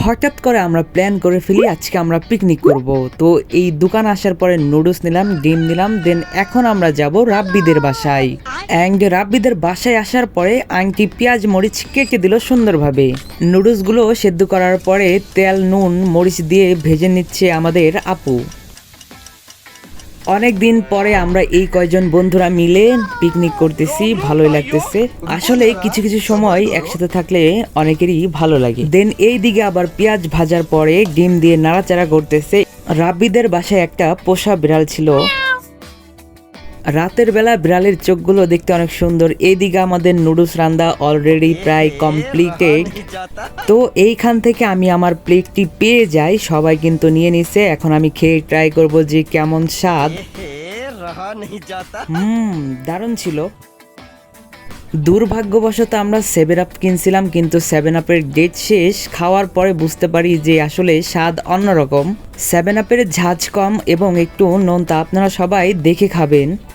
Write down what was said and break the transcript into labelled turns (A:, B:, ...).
A: হঠাৎ করে আমরা প্ল্যান করে ফেলি আজকে আমরা পিকনিক করব। তো এই দোকান আসার পরে নুডলস নিলাম, ডিম নিলাম, দেন এখন আমরা যাব রাব্বিদের বাসায়। অ্যান্ড রাব্বিদের বাসায় আসার পরে আংটি পেঁয়াজ মরিচ কেটে দিল সুন্দরভাবে। নুডলসগুলো সেদ্ধ করার পরে তেল নুন মরিচ দিয়ে ভেজে নিচ্ছে আমাদের আপু। অনেক দিন পরে আমরা এই কয়জন বন্ধুরা মিলে পিকনিক করতেছি, ভালোই লাগতেছে। আসলে কিছু কিছু সময় একসাথে থাকলে অনেকেরই ভালো লাগে। দেন এই দিকে আবার পেঁয়াজ ভাজার পরে ডিম দিয়ে নাড়াচাড়া করতেছে। রাব্বিদের বাসায় একটা পোষা বিড়াল ছিল। রাতের বেলা বিড়ালের চোখগুলো দেখতে অনেক সুন্দর। এইদিকে আমাদের নুডলস রান্না অলরেডি প্রায় কমপ্লিটেড। তো এইখান থেকে আমি আমার প্লেটটি পেয়ে যাই, সবাই কিন্তু নিয়ে নিছে। এখন আমি খেয়ে ট্রাই করব যে কেমন স্বাদ। দারুণ ছিল। দুর্ভাগ্যবশত আমরা 7 আপ কিনছিলাম, কিন্তু 7 আপের ডেট শেষ। খাওয়ার পরে বুঝতে পারি যে আসলে স্বাদ অন্যরকম। 7 আপের ঝাঁজ কম এবং একটু নোনতা। আপনারা সবাই দেখে খাবেন।